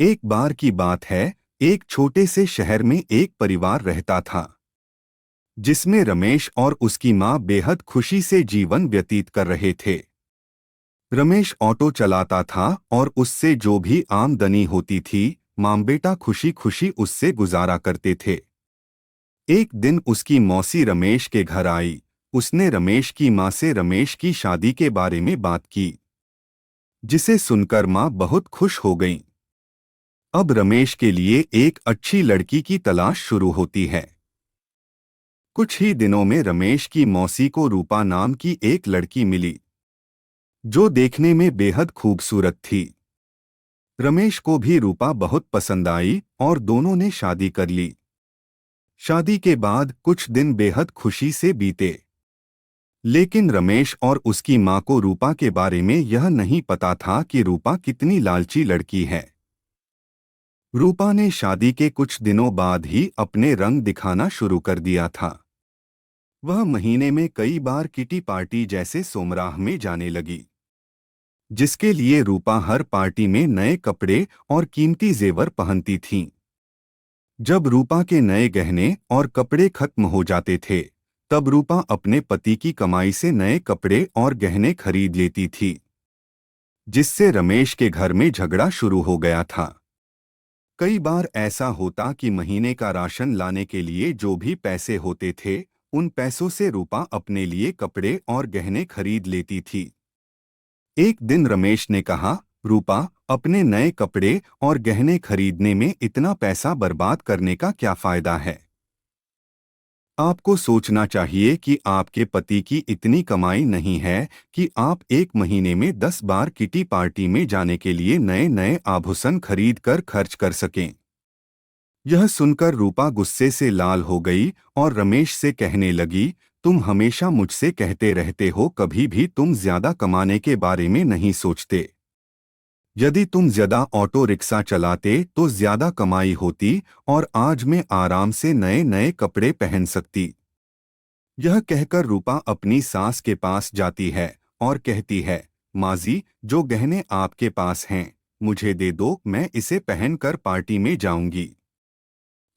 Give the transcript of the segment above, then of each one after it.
एक बार की बात है। एक छोटे से शहर में एक परिवार रहता था जिसमें रमेश और उसकी मां बेहद खुशी से जीवन व्यतीत कर रहे थे। रमेश ऑटो चलाता था और उससे जो भी आमदनी होती थी मां बेटा खुशी खुशी उससे गुजारा करते थे। एक दिन उसकी मौसी रमेश के घर आई। उसने रमेश की मां से रमेश की शादी के बारे में बात की, जिसे सुनकर मां बहुत खुश हो गईं। अब रमेश के लिए एक अच्छी लड़की की तलाश शुरू होती है। कुछ ही दिनों में रमेश की मौसी को रूपा नाम की एक लड़की मिली, जो देखने में बेहद खूबसूरत थी। रमेश को भी रूपा बहुत पसंद आई और दोनों ने शादी कर ली। शादी के बाद कुछ दिन बेहद खुशी से बीते, लेकिन रमेश और उसकी मां को रूपा के बारे में यह नहीं पता था कि रूपा कितनी लालची लड़की है। रूपा ने शादी के कुछ दिनों बाद ही अपने रंग दिखाना शुरू कर दिया था। वह महीने में कई बार किटी पार्टी जैसे सोमराह में जाने लगी, जिसके लिए रूपा हर पार्टी में नए कपड़े और कीमती जेवर पहनती थीं। जब रूपा के नए गहने और कपड़े खत्म हो जाते थे, तब रूपा अपने पति की कमाई से नए कपड़े और गहने खरीद लेती थी, जिससे रमेश के घर में झगड़ा शुरू हो गया था। कई बार ऐसा होता कि महीने का राशन लाने के लिए जो भी पैसे होते थे, उन पैसों से रूपा अपने लिए कपड़े और गहने खरीद लेती थी। एक दिन रमेश ने कहा, रूपा, अपने नए कपड़े और गहने खरीदने में इतना पैसा बर्बाद करने का क्या फायदा है? आपको सोचना चाहिए कि आपके पति की इतनी कमाई नहीं है कि आप एक महीने में 10 बार किटी पार्टी में जाने के लिए नए नए आभूषण खरीद कर खर्च कर सकें। यह सुनकर रूपा गुस्से से लाल हो गई और रमेश से कहने लगी, तुम हमेशा मुझसे कहते रहते हो, कभी भी तुम ज्यादा कमाने के बारे में नहीं सोचते। यदि तुम ज्यादा ऑटो रिक्शा चलाते तो ज्यादा कमाई होती और आज मैं आराम से नए नए कपड़े पहन सकती। यह कहकर रूपा अपनी सास के पास जाती है और कहती है, माजी, जो गहने आपके पास हैं मुझे दे दो, मैं इसे पहनकर पार्टी में जाऊंगी।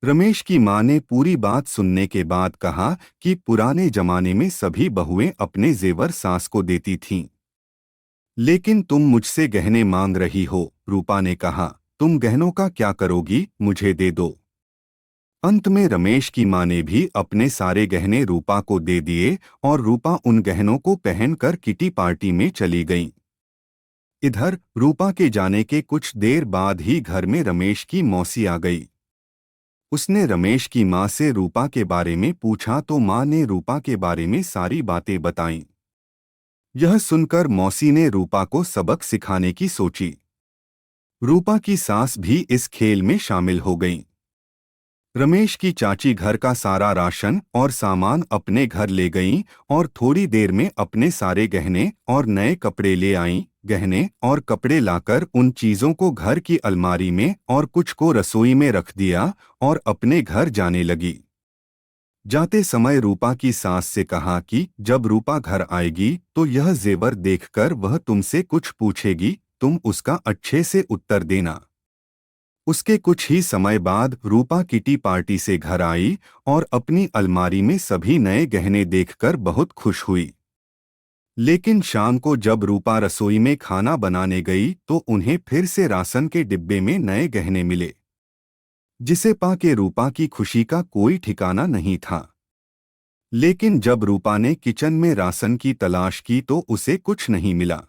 रमेश की मां ने पूरी बात सुनने के बाद कहा कि पुराने जमाने में सभी बहुएं अपने जेवर सास को देती थीं, लेकिन तुम मुझसे गहने मांग रही हो। रूपा ने कहा, तुम गहनों का क्या करोगी, मुझे दे दो। अंत में रमेश की मां ने भी अपने सारे गहने रूपा को दे दिए और रूपा उन गहनों को पहनकर किटी पार्टी में चली गईं। इधर रूपा के जाने के कुछ देर बाद ही घर में रमेश की मौसी आ गई। उसने रमेश की मां से रूपा के बारे में पूछा तो मां ने रूपा के बारे में सारी बातें बताईं। यह सुनकर मौसी ने रूपा को सबक सिखाने की सोची। रूपा की सास भी इस खेल में शामिल हो गईं। रमेश की चाची घर का सारा राशन और सामान अपने घर ले गईं और थोड़ी देर में अपने सारे गहने और नए कपड़े ले आईं। गहने और कपड़े लाकर उन चीजों को घर की अलमारी में और कुछ को रसोई में रख दिया और अपने घर जाने लगी। जाते समय रूपा की सास से कहा कि जब रूपा घर आएगी तो यह जेवर देखकर वह तुमसे कुछ पूछेगी, तुम उसका अच्छे से उत्तर देना। उसके कुछ ही समय बाद रूपा किटी पार्टी से घर आई और अपनी अलमारी में सभी नए गहने देखकर बहुत खुश हुई। लेकिन शाम को जब रूपा रसोई में खाना बनाने गई तो उन्हें फिर से राशन के डिब्बे में नए गहने मिले, जिसे पाके रूपा की खुशी का कोई ठिकाना नहीं था। लेकिन जब रूपा ने किचन में राशन की तलाश की तो उसे कुछ नहीं मिला,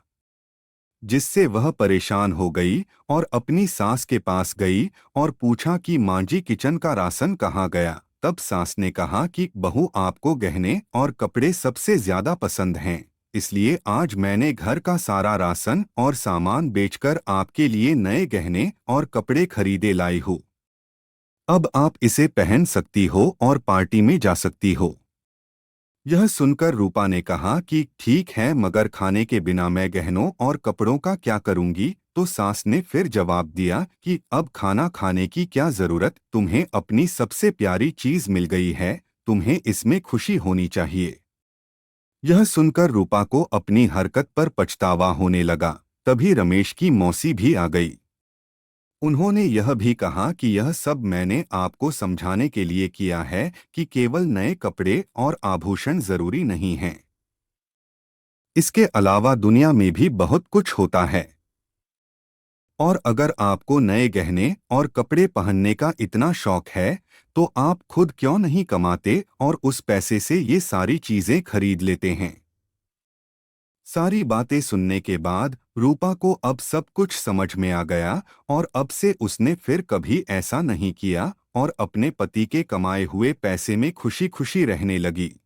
जिससे वह परेशान हो गई और अपनी सास के पास गई और पूछा कि मां जी, किचन का राशन कहाँ गया? तब सास ने कहा कि बहू, आपको गहने और कपड़े सबसे ज्यादा पसंद हैं, इसलिए आज मैंने घर का सारा राशन और सामान बेचकर आपके लिए नए गहने और कपड़े खरीदे लाई हूँ। अब आप इसे पहन सकती हो और पार्टी में जा सकती हो। यह सुनकर रूपा ने कहा कि ठीक है, मगर खाने के बिना मैं गहनों और कपड़ों का क्या करूंगी? तो सास ने फिर जवाब दिया कि अब खाना खाने की क्या जरूरत, तुम्हें अपनी सबसे प्यारी चीज मिल गई है, तुम्हें इसमें खुशी होनी चाहिए। यह सुनकर रूपा को अपनी हरकत पर पछतावा होने लगा। तभी रमेश की मौसी भी आ गई। उन्होंने यह भी कहा कि यह सब मैंने आपको समझाने के लिए किया है कि केवल नए कपड़े और आभूषण जरूरी नहीं हैं। इसके अलावा दुनिया में भी बहुत कुछ होता है। और अगर आपको नए गहने और कपड़े पहनने का इतना शौक है, तो आप खुद क्यों नहीं कमाते और उस पैसे से ये सारी चीजें खरीद लेते हैं। सारी बातें सुनने के बाद रूपा को अब सब कुछ समझ में आ गया और अब से उसने फिर कभी ऐसा नहीं किया और अपने पति के कमाए हुए पैसे में खुशी खुशी रहने लगी।